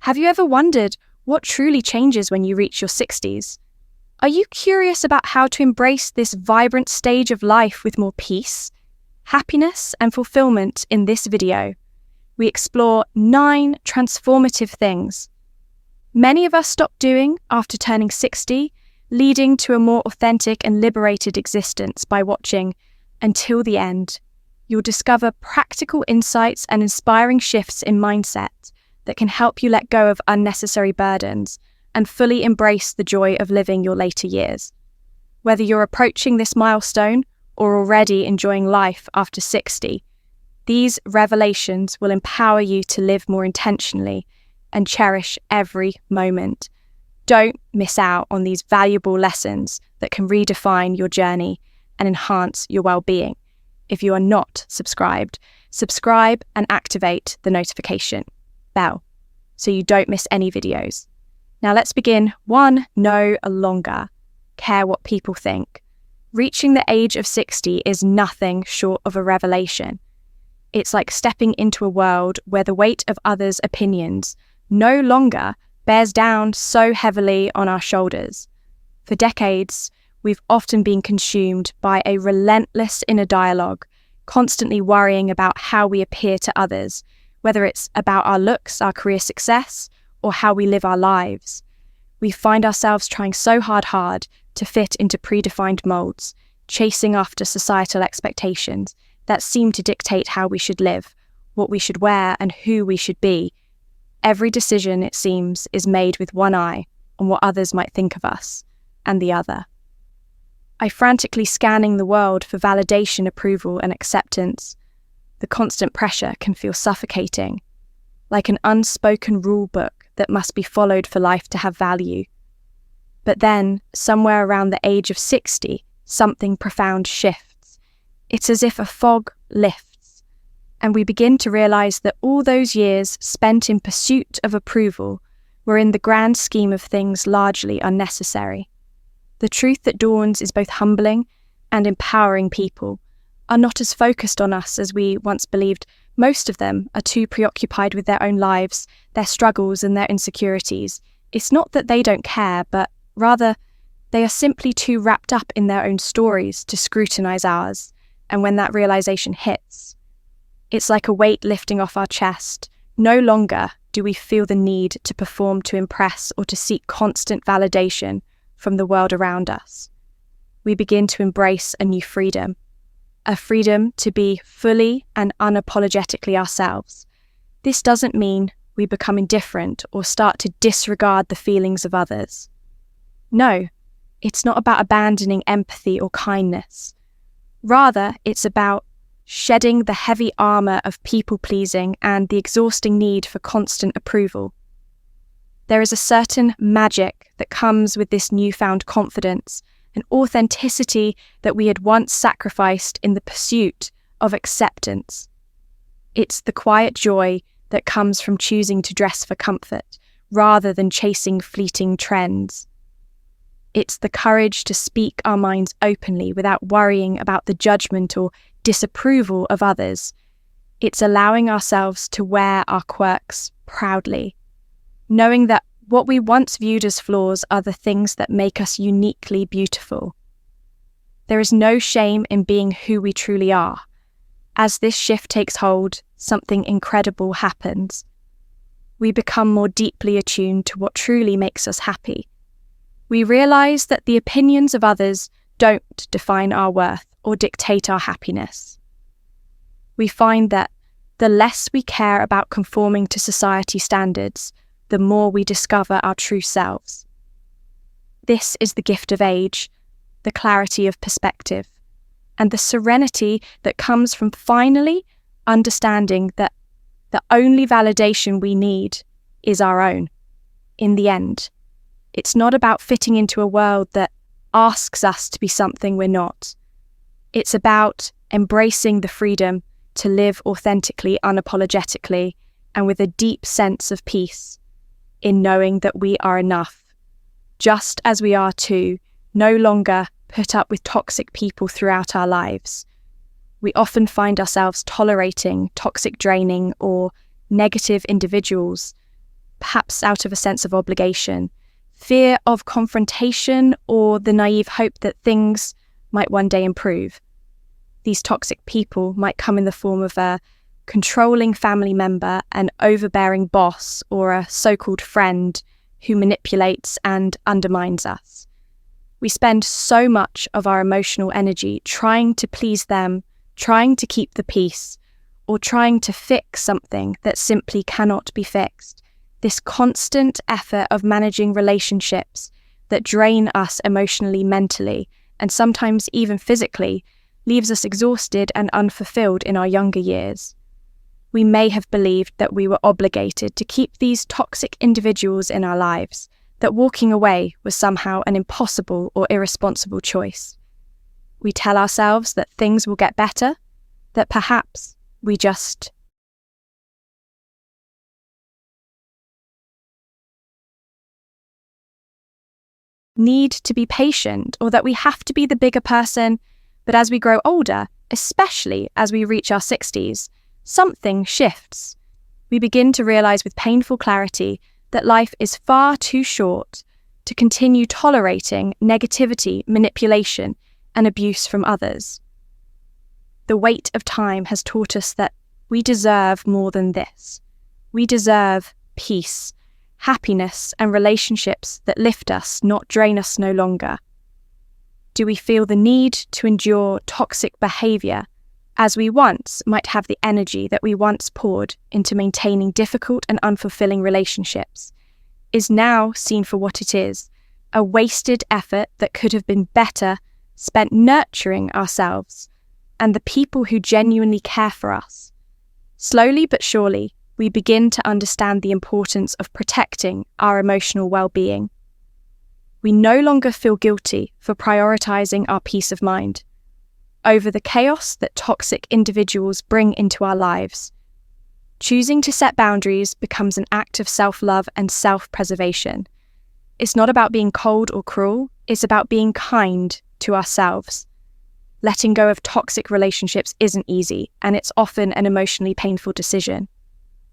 Have you ever wondered what truly changes when you reach your 60s? Are you curious about how to embrace this vibrant stage of life with more peace, happiness, and fulfillment? In this video, we explore 9 transformative things many of us stop doing after turning 60, leading to a more authentic and liberated existence. By watching until the end, you'll discover practical insights and inspiring shifts in mindset that can help you let go of unnecessary burdens and fully embrace the joy of living your later years. Whether you're approaching this milestone or already enjoying life after 60, these revelations will empower you to live more intentionally and cherish every moment. Don't miss out on these valuable lessons that can redefine your journey and enhance your well-being. If you are not subscribed, subscribe and activate the notification bell so you don't miss any videos. Now let's begin. 1. No longer care what people think. Reaching the age of 60 is nothing short of a revelation. It's like stepping into a world where the weight of others' opinions no longer bears down so heavily on our shoulders. For decades, we've often been consumed by a relentless inner dialogue, constantly worrying about how we appear to others, whether it's about our looks, our career success, or how we live our lives. We find ourselves trying so hard to fit into predefined molds, chasing after societal expectations that seem to dictate how we should live, what we should wear, and who we should be. Every decision, it seems, is made with one eye on what others might think of us, and the other. I frantically scanning the world for validation, approval, and acceptance. The constant pressure can feel suffocating, like an unspoken rule book that must be followed for life to have value. But then, somewhere around the age of 60, something profound shifts. It's as if a fog lifts, and we begin to realize that all those years spent in pursuit of approval were, in the grand scheme of things, largely unnecessary. The truth that dawns is both humbling and empowering. People are not as focused on us as we once believed. Most of them are too preoccupied with their own lives, their struggles, and their insecurities. It's not that they don't care, but rather they are simply too wrapped up in their own stories to scrutinize ours. And when that realization hits, it's like a weight lifting off our chest. No longer do we feel the need to perform, to impress, or to seek constant validation from the world around us. We begin to embrace a new freedom, a freedom to be fully and unapologetically ourselves. This doesn't mean we become indifferent or start to disregard the feelings of others. No, it's not about abandoning empathy or kindness. Rather, it's about shedding the heavy armor of people-pleasing and the exhausting need for constant approval. There is a certain magic that comes with this newfound confidence and authenticity that we had once sacrificed in the pursuit of acceptance. It's the quiet joy that comes from choosing to dress for comfort rather than chasing fleeting trends. It's the courage to speak our minds openly without worrying about the judgment or disapproval of others. It's allowing ourselves to wear our quirks proudly, knowing that what we once viewed as flaws are the things that make us uniquely beautiful. There is no shame in being who we truly are. As this shift takes hold, something incredible happens. We become more deeply attuned to what truly makes us happy. We realize that the opinions of others don't define our worth or dictate our happiness. We find that the less we care about conforming to society standards, the more we discover our true selves. This is the gift of age, the clarity of perspective, and the serenity that comes from finally understanding that the only validation we need is our own. In the end, it's not about fitting into a world that asks us to be something we're not. It's about embracing the freedom to live authentically, unapologetically, and with a deep sense of peace in knowing that we are enough, just as we are too, no longer put up with toxic people throughout our lives. We often find ourselves tolerating toxic, draining, or negative individuals perhaps out of a sense of obligation, fear of confrontation, or the naive hope that things might one day improve. These toxic people might come in the form of a controlling family member, an overbearing boss, or a so-called friend who manipulates and undermines us. We spend so much of our emotional energy trying to please them, trying to keep the peace, or trying to fix something that simply cannot be fixed. This constant effort of managing relationships that drain us emotionally, mentally, and sometimes even physically leaves us exhausted and unfulfilled in our younger years. We may have believed that we were obligated to keep these toxic individuals in our lives, that walking away was somehow an impossible or irresponsible choice. We tell ourselves that things will get better, that perhaps we just need to be patient, or that we have to be the bigger person. But as we grow older, especially as we reach our 60s, something shifts. We begin to realize with painful clarity that life is far too short to continue tolerating negativity, manipulation, and abuse from others. The weight of time has taught us that we deserve more than this. We deserve peace, happiness, and relationships that lift us, not drain us no longer. Do we feel the need to endure toxic behavior, as we once might have the energy that we once poured into maintaining difficult and unfulfilling relationships, is now seen for what it is, a wasted effort that could have been better spent nurturing ourselves and the people who genuinely care for us? Slowly but surely, we begin to understand the importance of protecting our emotional well-being. We no longer feel guilty for prioritizing our peace of mind over the chaos that toxic individuals bring into our lives. Choosing to set boundaries becomes an act of self-love and self-preservation. It's not about being cold or cruel, it's about being kind to ourselves. Letting go of toxic relationships isn't easy, and it's often an emotionally painful decision.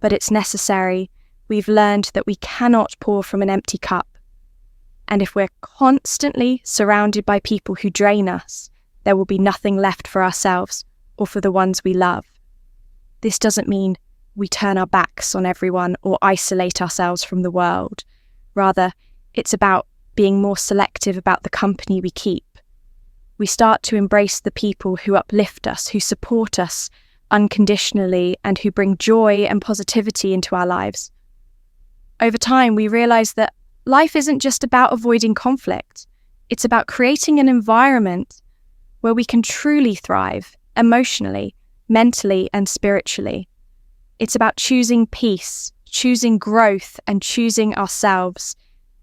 But it's necessary. We've learned that we cannot pour from an empty cup. And if we're constantly surrounded by people who drain us, there will be nothing left for ourselves or for the ones we love. This doesn't mean we turn our backs on everyone or isolate ourselves from the world. Rather, it's about being more selective about the company we keep. We start to embrace the people who uplift us, who support us unconditionally, and who bring joy and positivity into our lives. Over time, we realize that life isn't just about avoiding conflict. It's about creating an environment where we can truly thrive emotionally, mentally, and spiritually. It's about choosing peace, choosing growth, and choosing ourselves.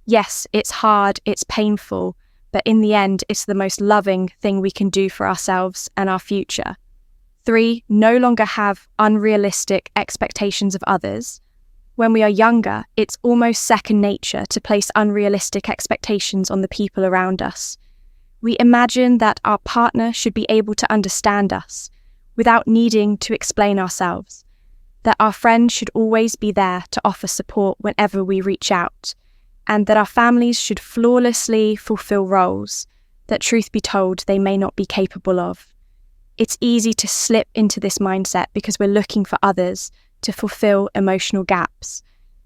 Yes, it's hard, it's painful, but in the end, it's the most loving thing we can do for ourselves and our future. 3, no longer have unrealistic expectations of others. When we are younger, it's almost second nature to place unrealistic expectations on the people around us. We imagine that our partner should be able to understand us without needing to explain ourselves, that our friends should always be there to offer support whenever we reach out, and that our families should flawlessly fulfill roles that, truth be told, they may not be capable of. It's easy to slip into this mindset because we're looking for others to fulfill emotional gaps,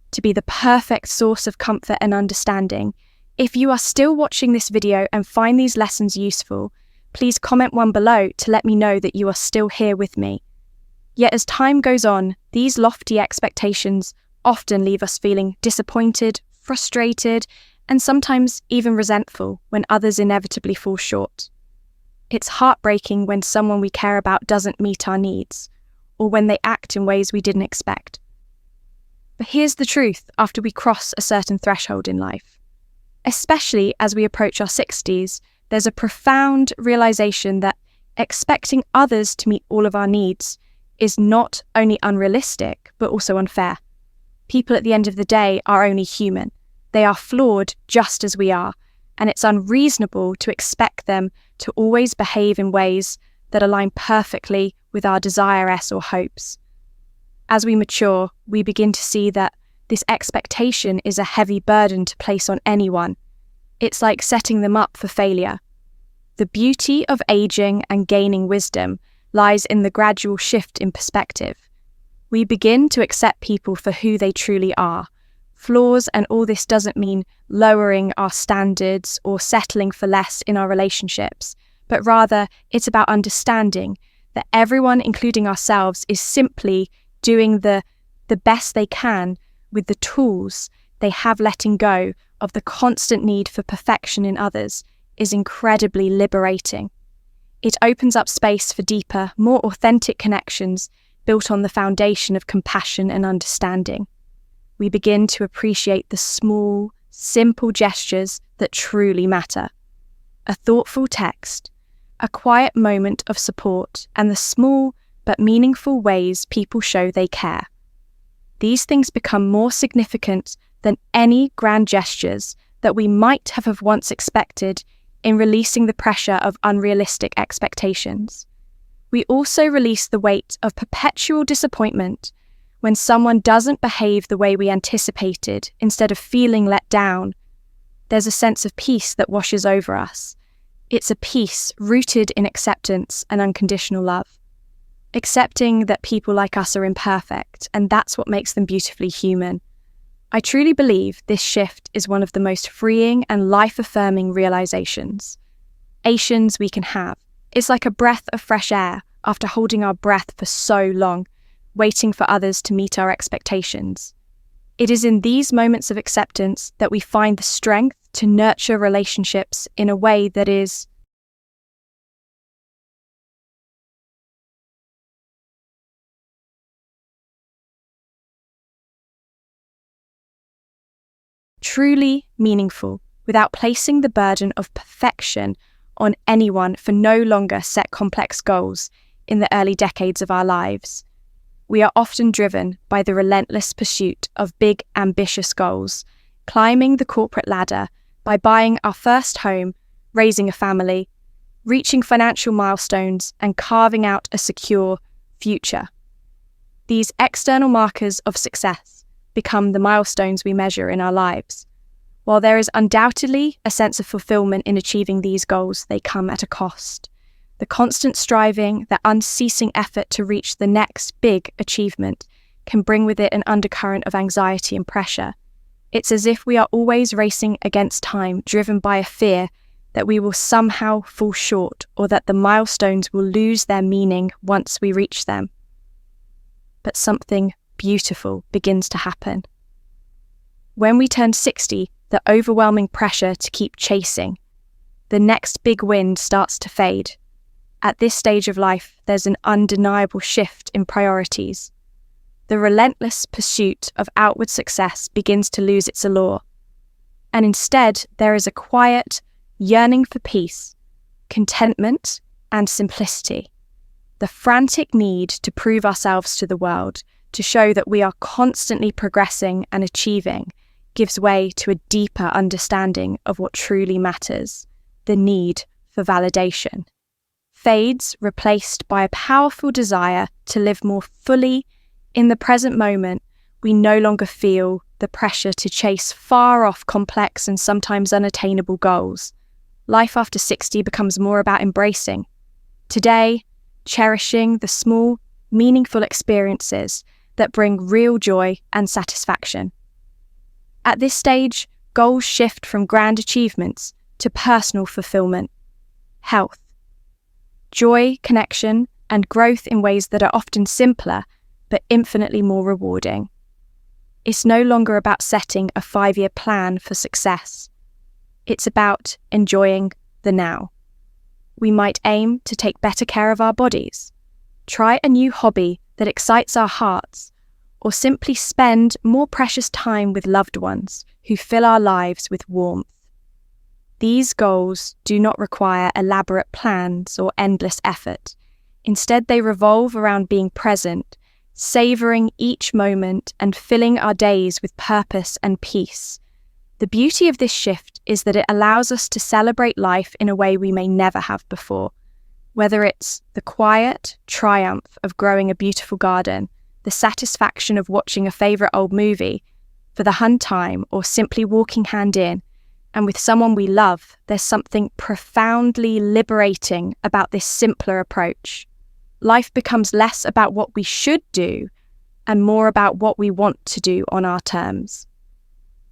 to be the perfect source of comfort and understanding. If you are still watching this video and find these lessons useful, please comment one below to let me know that you are still here with me. Yet as time goes on, these lofty expectations often leave us feeling disappointed, frustrated, and sometimes even resentful when others inevitably fall short. It's heartbreaking when someone we care about doesn't meet our needs, or when they act in ways we didn't expect. But here's the truth after we cross a certain threshold in life. Especially as we approach our 60s, there's a profound realization that expecting others to meet all of our needs is not only unrealistic, but also unfair. People at the end of the day are only human. They are flawed just as we are, and it's unreasonable to expect them to always behave in ways that align perfectly with our desires or hopes. As we mature, we begin to see that this expectation is a heavy burden to place on anyone. It's like setting them up for failure. The beauty of aging and gaining wisdom lies in the gradual shift in perspective. We begin to accept people for who they truly are. Flaws and all this doesn't mean lowering our standards or settling for less in our relationships, but rather it's about understanding that everyone, including ourselves, is simply doing the best they can with the tools they have. Letting go of the constant need for perfection in others is incredibly liberating. It opens up space for deeper, more authentic connections built on the foundation of compassion and understanding. We begin to appreciate the small, simple gestures that truly matter. A thoughtful text, a quiet moment of support, and the small but meaningful ways people show they care. These things become more significant than any grand gestures that we might have once expected in releasing the pressure of unrealistic expectations. We also release the weight of perpetual disappointment when someone doesn't behave the way we anticipated. Instead of feeling let down, there's a sense of peace that washes over us. It's a peace rooted in acceptance and unconditional love. Accepting that people like us are imperfect, and that's what makes them beautifully human. I truly believe this shift is one of the most freeing and life-affirming realizations we can have. It's like a breath of fresh air after holding our breath for so long, waiting for others to meet our expectations. It is in these moments of acceptance that we find the strength to nurture relationships in a way that is truly meaningful, without placing the burden of perfection on anyone. For no longer set complex goals in the early decades of our lives. We are often driven by the relentless pursuit of big, ambitious goals, climbing the corporate ladder by buying our first home, raising a family, reaching financial milestones, and carving out a secure future. These external markers of success become the milestones we measure in our lives. While there is undoubtedly a sense of fulfillment in achieving these goals, they come at a cost. The constant striving, the unceasing effort to reach the next big achievement can bring with it an undercurrent of anxiety and pressure. It's as if we are always racing against time, driven by a fear that we will somehow fall short or that the milestones will lose their meaning once we reach them. But something beautiful begins to happen. When we turn 60, the overwhelming pressure to keep chasing the next big win starts to fade. At this stage of life, there's an undeniable shift in priorities. The relentless pursuit of outward success begins to lose its allure, and instead there is a quiet yearning for peace, contentment, and simplicity. The frantic need to prove ourselves to the world, to show that we are constantly progressing and achieving, gives way to a deeper understanding of what truly matters. The need for validation fades, replaced by a powerful desire to live more fully in the present moment. We no longer feel the pressure to chase far-off, complex, and sometimes unattainable goals. Life after 60 becomes more about embracing today, cherishing the small, meaningful experiences that bring real joy and satisfaction. At this stage, goals shift from grand achievements to personal fulfillment, health, joy, connection, and growth in ways that are often simpler but infinitely more rewarding. It's no longer about setting a 5-year plan for success. It's about enjoying the now. We might aim to take better care of our bodies, try a new hobby that excites our hearts, or simply spend more precious time with loved ones who fill our lives with warmth. These goals do not require elaborate plans or endless effort. Instead, they revolve around being present, savoring each moment, and filling our days with purpose and peace. The beauty of this shift is that it allows us to celebrate life in a way we may never have before. Whether it's the quiet triumph of growing a beautiful garden, the satisfaction of watching a favourite old movie, for the hun time, or simply walking hand in, and with someone we love, there's something profoundly liberating about this simpler approach. Life becomes less about what we should do and more about what we want to do on our terms.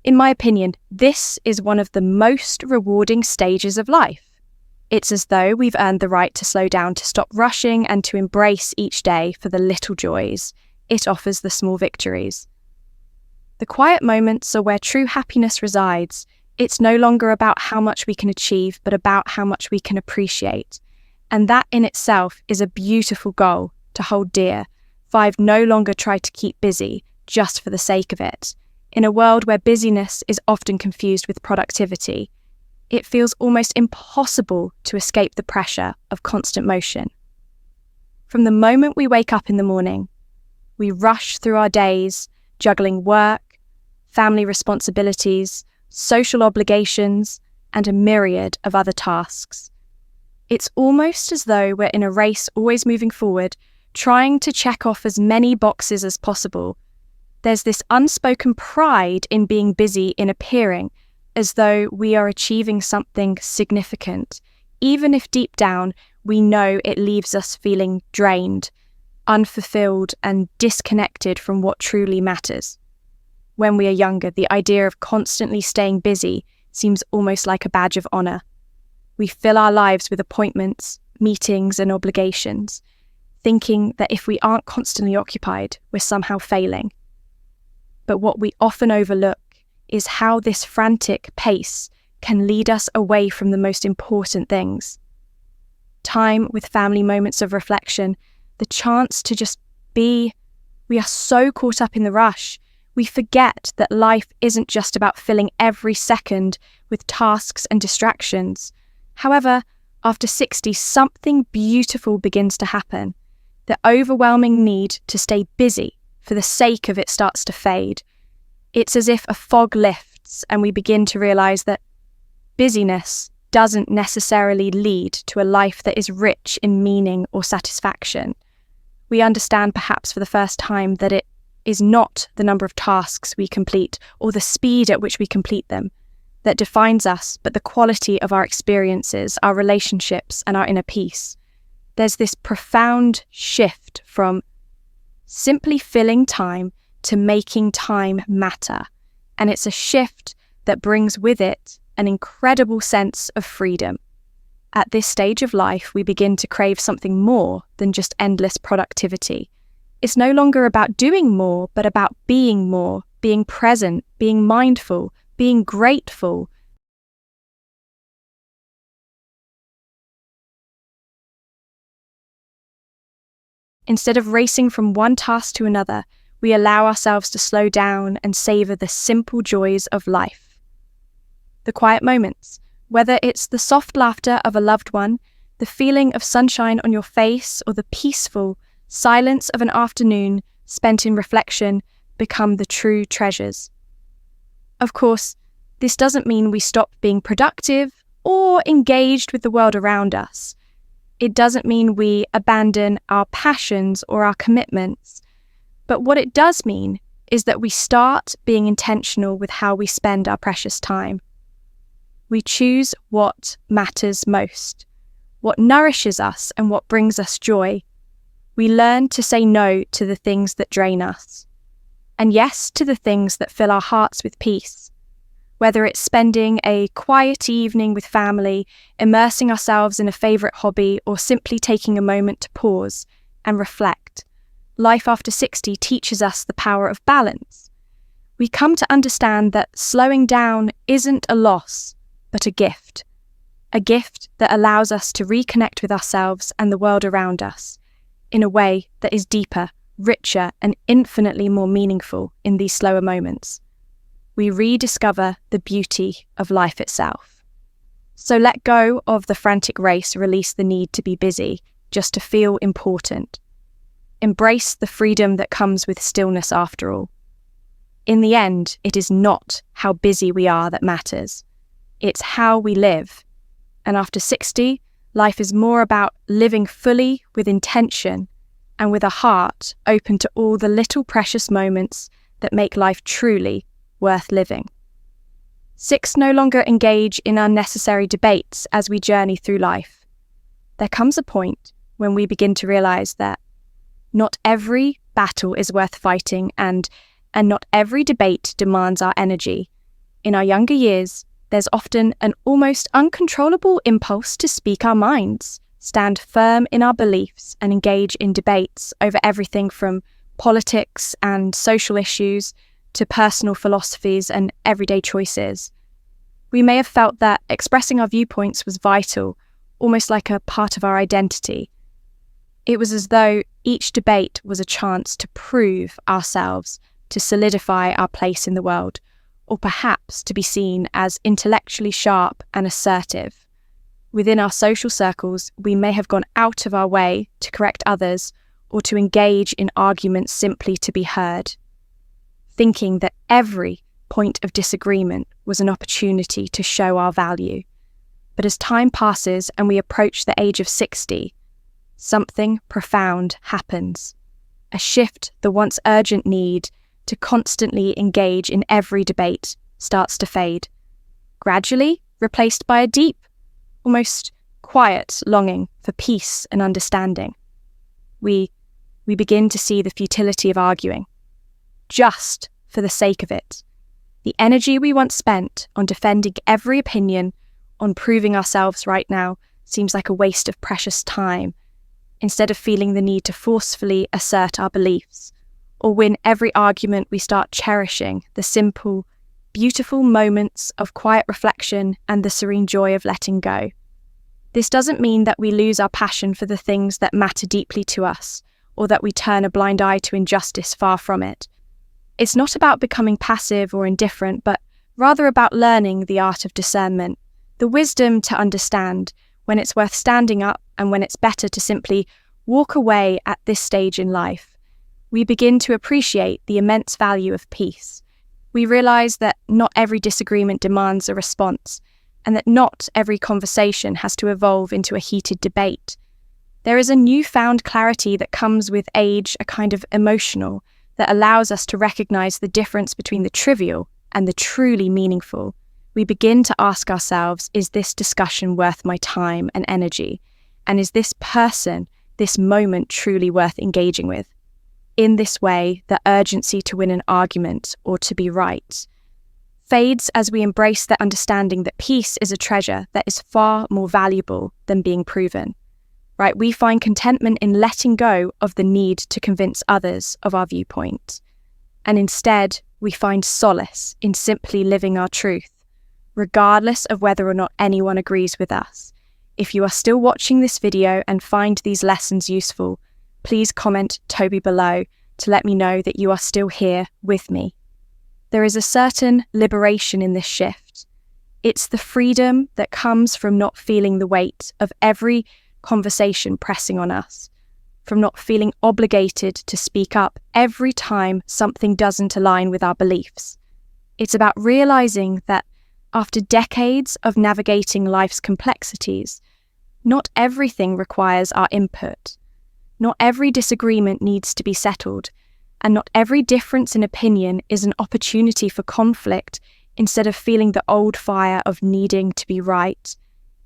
In my opinion, this is one of the most rewarding stages of life. It's as though we've earned the right to slow down, to stop rushing, and to embrace each day for the little joys it offers, the small victories. The quiet moments are where true happiness resides. It's no longer about how much we can achieve, but about how much we can appreciate. And that in itself is a beautiful goal to hold dear. 5, no longer try to keep busy just for the sake of it. In a world where busyness is often confused with productivity, it feels almost impossible to escape the pressure of constant motion. From the moment we wake up in the morning, we rush through our days, juggling work, family responsibilities, social obligations, and a myriad of other tasks. It's almost as though we're in a race, always moving forward, trying to check off as many boxes as possible. There's this unspoken pride in being busy, in appearing as though we are achieving something significant, even if deep down we know it leaves us feeling drained, unfulfilled, and disconnected from what truly matters. When we are younger, the idea of constantly staying busy seems almost like a badge of honor. We fill our lives with appointments, meetings, and obligations, thinking that if we aren't constantly occupied, we're somehow failing. But what we often overlook is how this frantic pace can lead us away from the most important things. Time with family, moments of reflection, the chance to just be. We are so caught up in the rush. We forget that life isn't just about filling every second with tasks and distractions. However, after 60, something beautiful begins to happen. The overwhelming need to stay busy for the sake of it starts to fade. It's as if a fog lifts and we begin to realize that busyness doesn't necessarily lead to a life that is rich in meaning or satisfaction. We understand perhaps for the first time that it is not the number of tasks we complete or the speed at which we complete them that defines us, but the quality of our experiences, our relationships, and our inner peace. There's this profound shift from simply filling time to making time matter. And it's a shift that brings with it an incredible sense of freedom. At this stage of life, we begin to crave something more than just endless productivity. It's no longer about doing more, but about being more, being present, being mindful, being grateful. Instead of racing from one task to another, we allow ourselves to slow down and savor the simple joys of life. The quiet moments, whether it's the soft laughter of a loved one, the feeling of sunshine on your face, or the peaceful silence of an afternoon spent in reflection, become the true treasures. Of course, this doesn't mean we stop being productive or engaged with the world around us. It doesn't mean we abandon our passions or our commitments. But what it does mean is that we start being intentional with how we spend our precious time. We choose what matters most, what nourishes us and what brings us joy. We learn to say no to the things that drain us, and yes to the things that fill our hearts with peace. Whether it's spending a quiet evening with family, immersing ourselves in a favourite hobby, or simply taking a moment to pause and reflect, life after 60 teaches us the power of balance. We come to understand that slowing down isn't a loss, but a gift that allows us to reconnect with ourselves and the world around us in a way that is deeper, richer, and infinitely more meaningful in these slower moments. We rediscover the beauty of life itself. So let go of the frantic race, release the need to be busy, just to feel important. Embrace the freedom that comes with stillness after all. In the end, it is not how busy we are that matters. It's how we live. And after 60, life is more about living fully with intention and with a heart open to all the little precious moments that make life truly worth living. 6, no longer engage in unnecessary debates as we journey through life. There comes a point when we begin to realize that not every battle is worth fighting and not every debate demands our energy. In our younger years, there's often an almost uncontrollable impulse to speak our minds, stand firm in our beliefs, and engage in debates over everything from politics and social issues to personal philosophies and everyday choices. We may have felt that expressing our viewpoints was vital, almost like a part of our identity. It was as though each debate was a chance to prove ourselves, to solidify our place in the world, or perhaps to be seen as intellectually sharp and assertive. Within our social circles, we may have gone out of our way to correct others or to engage in arguments simply to be heard, thinking that every point of disagreement was an opportunity to show our value. But as time passes and we approach the age of 60, something profound happens. A shift, the once urgent need to constantly engage in every debate starts to fade, gradually replaced by a deep, almost quiet longing for peace and understanding. We begin to see the futility of arguing, just for the sake of it. The energy we once spent on defending every opinion, on proving ourselves right now, seems like a waste of precious time, instead of feeling the need to forcefully assert our beliefs or win every argument. We start cherishing the simple, beautiful moments of quiet reflection and the serene joy of letting go. This doesn't mean that we lose our passion for the things that matter deeply to us, or that we turn a blind eye to injustice. Far from it. It's not about becoming passive or indifferent, but rather about learning the art of discernment, the wisdom to understand when it's worth standing up and when it's better to simply walk away at this stage in life. We begin to appreciate the immense value of peace. We realize that not every disagreement demands a response, and that not every conversation has to evolve into a heated debate. There is a newfound clarity that comes with age, a kind of emotional, that allows us to recognize the difference between the trivial and the truly meaningful. We begin to ask ourselves, is this discussion worth my time and energy? And is this person, this moment, truly worth engaging with? In this way, the urgency to win an argument or to be right fades as we embrace the understanding that peace is a treasure that is far more valuable than being proven. Right? We find contentment in letting go of the need to convince others of our viewpoint. And instead, we find solace in simply living our truth, regardless of whether or not anyone agrees with us. If you are still watching this video and find these lessons useful, please comment Toby below to let me know that you are still here with me. There is a certain liberation in this shift. It's the freedom that comes from not feeling the weight of every conversation pressing on us, from not feeling obligated to speak up every time something doesn't align with our beliefs. It's about realizing that after decades of navigating life's complexities, not everything requires our input. Not every disagreement needs to be settled, and not every difference in opinion is an opportunity for conflict instead of feeling the old fire of needing to be right.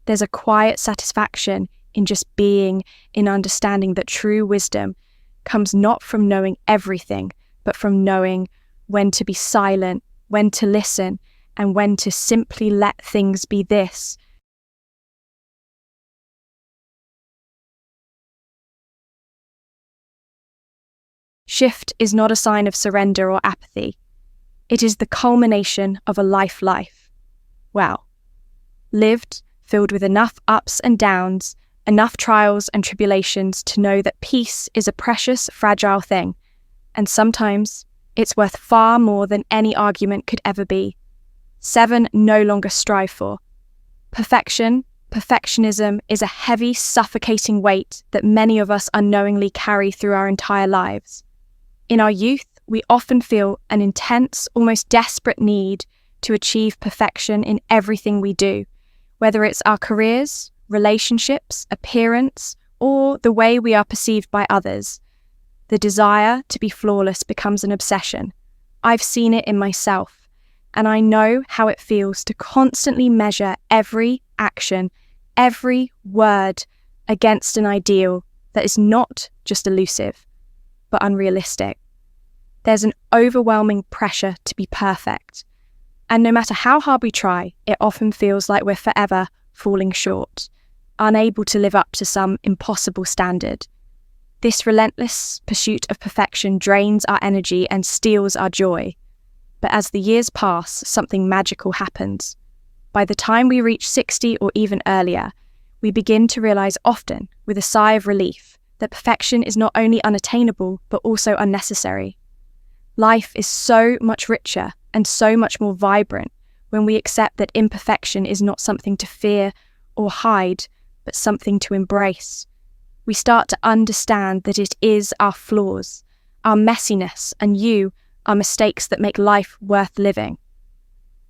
There's a quiet satisfaction in just being, in understanding that true wisdom comes not from knowing everything, but from knowing when to be silent, when to listen, and when to simply let things be this. Shift is not a sign of surrender or apathy. It is the culmination of a life. Well, lived, filled with enough ups and downs, enough trials and tribulations to know that peace is a precious, fragile thing, and sometimes it's worth far more than any argument could ever be. 7, no longer strive for. Perfectionism is a heavy, suffocating weight that many of us unknowingly carry through our entire lives. In our youth, we often feel an intense, almost desperate need to achieve perfection in everything we do, whether it's our careers, relationships, appearance, or the way we are perceived by others. The desire to be flawless becomes an obsession. I've seen it in myself, and I know how it feels to constantly measure every action, every word against an ideal that is not just elusive, but unrealistic. There's an overwhelming pressure to be perfect, and no matter how hard we try, it often feels like we're forever falling short, unable to live up to some impossible standard. This relentless pursuit of perfection drains our energy and steals our joy. But as the years pass, something magical happens. By the time we reach 60 or even earlier, we begin to realize often, with a sigh of relief, that perfection is not only unattainable, but also unnecessary. Life is so much richer and so much more vibrant when we accept that imperfection is not something to fear or hide, but something to embrace. We start to understand that it is our flaws, our messiness, and our mistakes that make life worth living.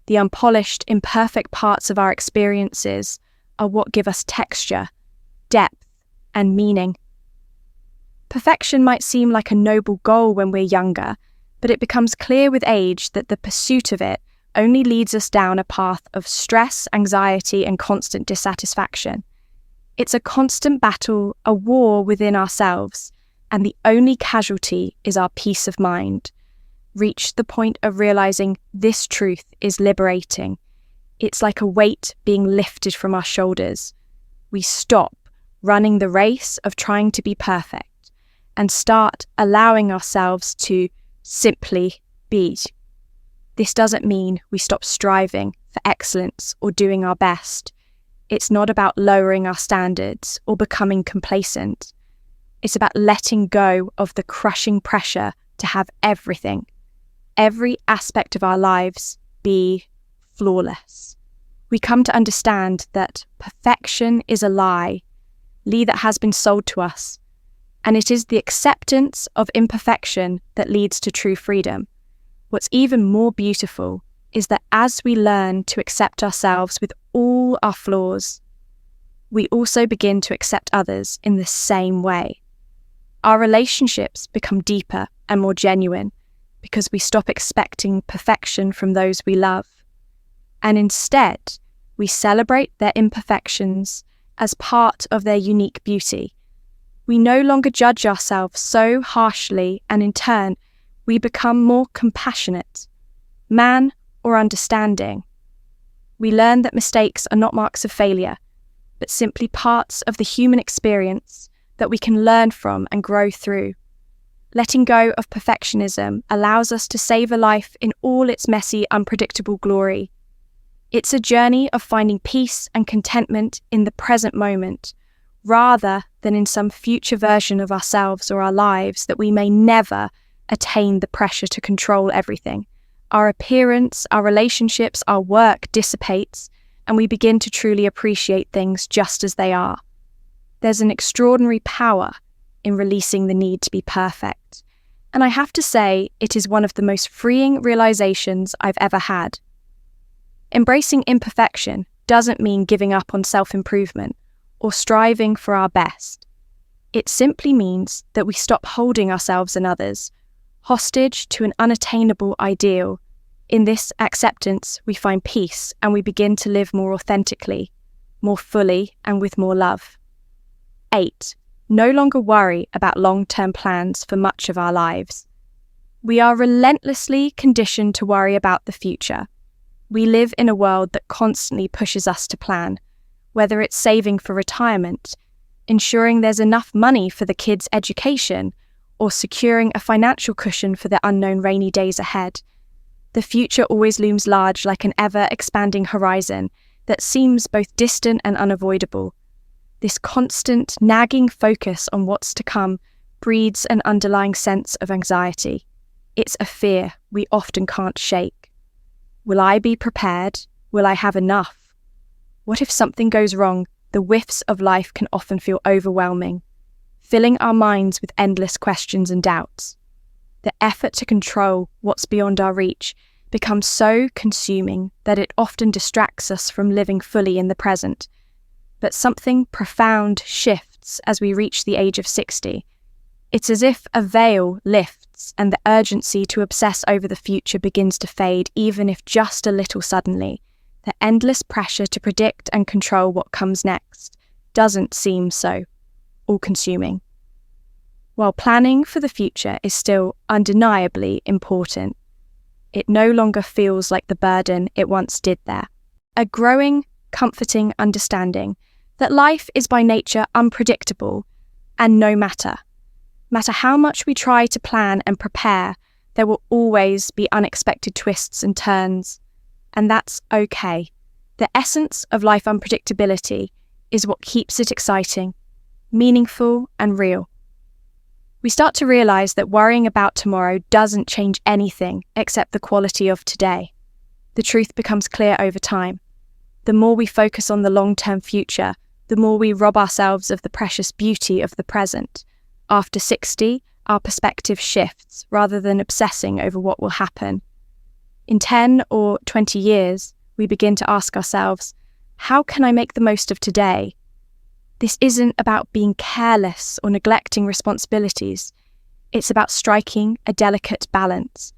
The unpolished, imperfect parts of our experiences are what give us texture, depth, and meaning. Perfection might seem like a noble goal when we're younger, but it becomes clear with age that the pursuit of it only leads us down a path of stress, anxiety, and constant dissatisfaction. It's a constant battle, a war within ourselves, and the only casualty is our peace of mind. Reach the point of realizing this truth is liberating. It's like a weight being lifted from our shoulders. We stop running the race of trying to be perfect and start allowing ourselves to simply be. This doesn't mean we stop striving for excellence or doing our best. It's not about lowering our standards or becoming complacent. It's about letting go of the crushing pressure to have every aspect of our lives be flawless. We come to understand that perfection is a lie that has been sold to us, and it is the acceptance of imperfection that leads to true freedom. What's even more beautiful is that as we learn to accept ourselves with all our flaws, we also begin to accept others in the same way. Our relationships become deeper and more genuine because we stop expecting perfection from those we love. And instead, we celebrate their imperfections as part of their unique beauty. We no longer judge ourselves so harshly, and in turn, we become more compassionate, or understanding. We learn that mistakes are not marks of failure, but simply parts of the human experience that we can learn from and grow through. Letting go of perfectionism allows us to savor life in all its messy, unpredictable glory. It's a journey of finding peace and contentment in the present moment, rather than in some future version of ourselves or our lives that we may never attain. The pressure to control everything. Our appearance, our relationships, our work dissipates, and we begin to truly appreciate things just as they are. There's an extraordinary power in releasing the need to be perfect, and I have to say it is one of the most freeing realizations I've ever had. Embracing imperfection doesn't mean giving up on self-improvement or striving for our best. It simply means that we stop holding ourselves and others hostage to an unattainable ideal. In this acceptance, we find peace and we begin to live more authentically, more fully, and with more love. 8. No longer worry about long-term plans for much of our lives. We are relentlessly conditioned to worry about the future. We live in a world that constantly pushes us to plan, whether it's saving for retirement, ensuring there's enough money for the kids' education, or securing a financial cushion for the unknown rainy days ahead. The future always looms large, like an ever-expanding horizon that seems both distant and unavoidable. This constant, nagging focus on what's to come breeds an underlying sense of anxiety. It's a fear we often can't shake. Will I be prepared? Will I have enough? What if something goes wrong? The whiffs of life can often feel overwhelming, filling our minds with endless questions and doubts. The effort to control what's beyond our reach becomes so consuming that it often distracts us from living fully in the present. But something profound shifts as we reach the age of 60. It's as if a veil lifts shifts and the urgency to obsess over the future begins to fade, even if just a little suddenly. The endless pressure to predict and control what comes next doesn't seem so all-consuming. While planning for the future is still undeniably important, it no longer feels like the burden it once did there. A growing, comforting understanding that life is by nature unpredictable, and no matter how much we try to plan and prepare, there will always be unexpected twists and turns, and that's okay. The essence of life unpredictability is what keeps it exciting, meaningful, and real. We start to realize that worrying about tomorrow doesn't change anything except the quality of today. The truth becomes clear over time. The more we focus on the long-term future, the more we rob ourselves of the precious beauty of the present. After 60, our perspective shifts rather than obsessing over what will happen. In 10 or 20 years, we begin to ask ourselves, how can I make the most of today? This isn't about being careless or neglecting responsibilities. It's about striking a delicate balance.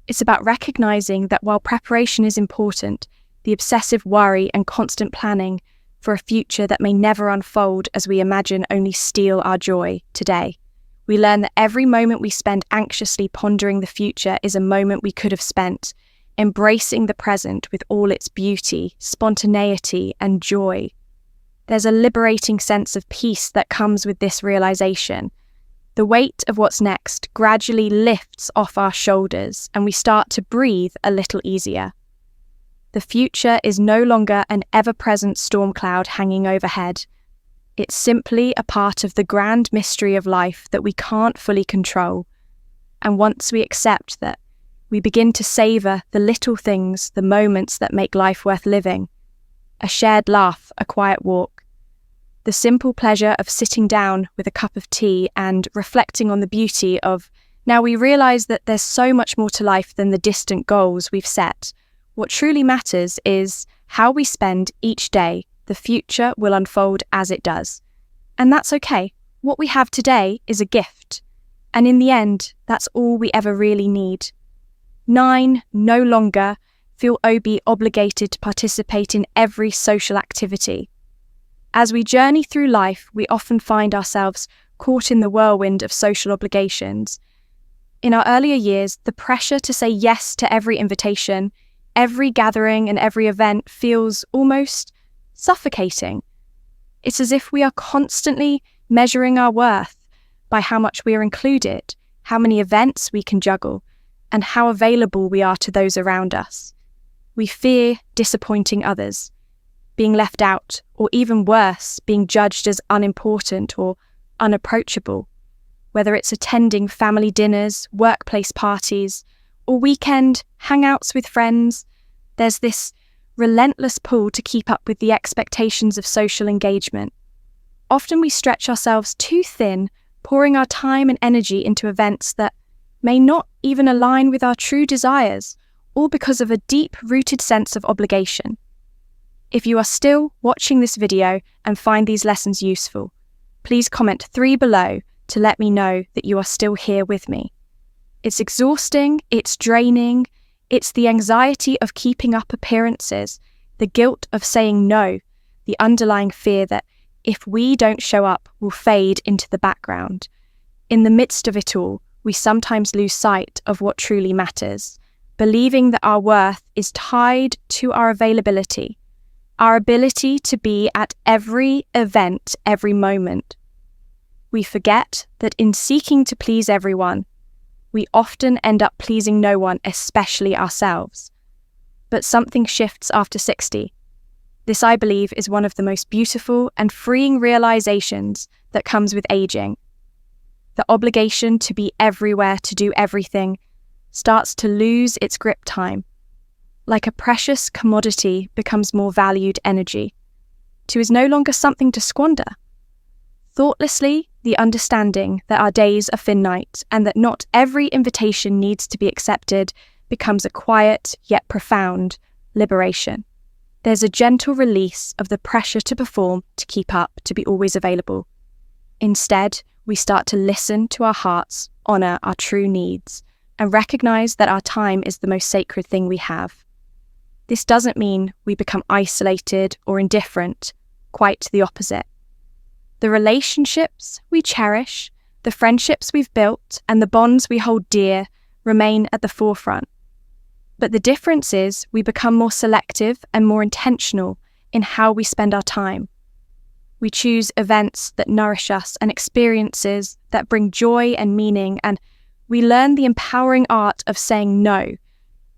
It's about recognizing that while preparation is important, the obsessive worry and constant planning for a future that may never unfold as we imagine only steal our joy today. We learn that every moment we spend anxiously pondering the future is a moment we could have spent embracing the present with all its beauty, spontaneity, and joy. There's a liberating sense of peace that comes with this realization. The weight of what's next gradually lifts off our shoulders, and we start to breathe a little easier. The future is no longer an ever-present storm cloud hanging overhead. It's simply a part of the grand mystery of life that we can't fully control. And once we accept that, we begin to savor the little things, the moments that make life worth living. A shared laugh, a quiet walk. The simple pleasure of sitting down with a cup of tea and reflecting on the beauty of, now we realize that there's so much more to life than the distant goals we've set. What truly matters is how we spend each day. The future will unfold as it does. And that's okay. What we have today is a gift. And in the end, that's all we ever really need. 9, no longer feel obligated to participate in every social activity. As we journey through life, we often find ourselves caught in the whirlwind of social obligations. In our earlier years, the pressure to say yes to every invitation, every gathering and every event feels almost suffocating. It's as if we are constantly measuring our worth by how much we are included, how many events we can juggle, and how available we are to those around us. We fear disappointing others, being left out, or even worse, being judged as unimportant or unapproachable. Whether it's attending family dinners, workplace parties, or weekend hangouts with friends, there's this relentless pull to keep up with the expectations of social engagement. Often we stretch ourselves too thin, pouring our time and energy into events that may not even align with our true desires, all because of a deep-rooted sense of obligation. If you are still watching this video and find these lessons useful, please comment 3 below to let me know that you are still here with me. It's exhausting, it's draining, it's the anxiety of keeping up appearances, the guilt of saying no, the underlying fear that if we don't show up, we'll fade into the background. In the midst of it all, we sometimes lose sight of what truly matters, believing that our worth is tied to our availability, our ability to be at every event, every moment. We forget that in seeking to please everyone, we often end up pleasing no one, especially ourselves. But something shifts after 60. This, I believe, is one of the most beautiful and freeing realizations that comes with aging. The obligation to be everywhere, to do everything, starts to lose its grip time. Like a precious commodity becomes more valued energy. Is no longer something to squander. Thoughtlessly, the understanding that our days are finite and that not every invitation needs to be accepted becomes a quiet yet profound liberation. There's a gentle release of the pressure to perform, to keep up, to be always available. Instead, we start to listen to our hearts, honor our true needs, and recognize that our time is the most sacred thing we have. This doesn't mean we become isolated or indifferent, quite the opposite. The relationships we cherish, the friendships we've built, and the bonds we hold dear remain at the forefront. But the difference is we become more selective and more intentional in how we spend our time. We choose events that nourish us and experiences that bring joy and meaning, and we learn the empowering art of saying no.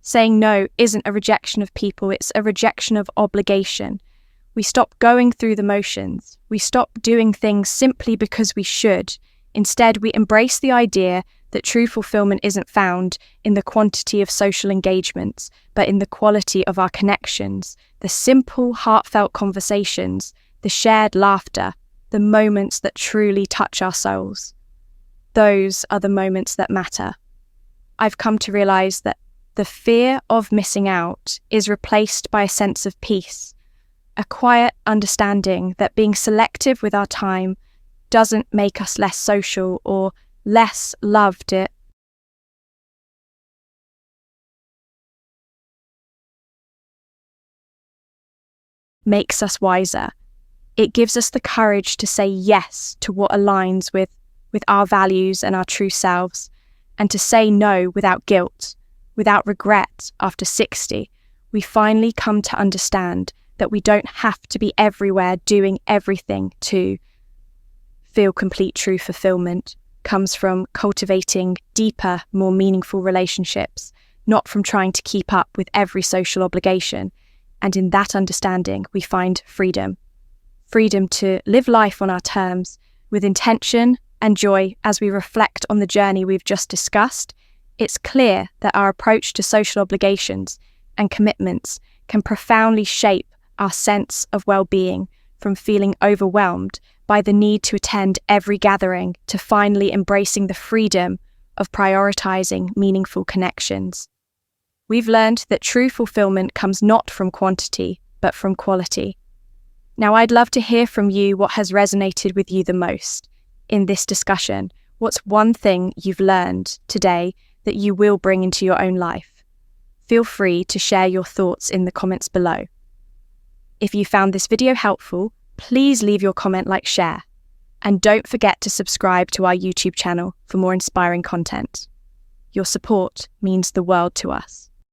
Saying no isn't a rejection of people, it's a rejection of obligation. We stop going through the motions. We stop doing things simply because we should. Instead, we embrace the idea that true fulfillment isn't found in the quantity of social engagements, but in the quality of our connections, the simple, heartfelt conversations, the shared laughter, the moments that truly touch our souls. Those are the moments that matter. I've come to realize that the fear of missing out is replaced by a sense of peace, a quiet understanding that being selective with our time doesn't make us less social or less loved. It makes us wiser. It gives us the courage to say yes to what aligns with our values and our true selves, and to say no without guilt, without regret. After 60, we finally come to understand that we don't have to be everywhere doing everything to feel complete. True fulfillment comes from cultivating deeper, more meaningful relationships, not from trying to keep up with every social obligation. And in that understanding, we find freedom. Freedom to live life on our terms, with intention and joy. As we reflect on the journey we've just discussed, it's clear that our approach to social obligations and commitments can profoundly shape our sense of well-being, from feeling overwhelmed by the need to attend every gathering to finally embracing the freedom of prioritizing meaningful connections. We've learned that true fulfillment comes not from quantity, but from quality. Now, I'd love to hear from you what has resonated with you the most in this discussion. What's one thing you've learned today that you will bring into your own life? Feel free to share your thoughts in the comments below. If you found this video helpful, please leave your comment, like, share. And don't forget to subscribe to our YouTube channel for more inspiring content. Your support means the world to us.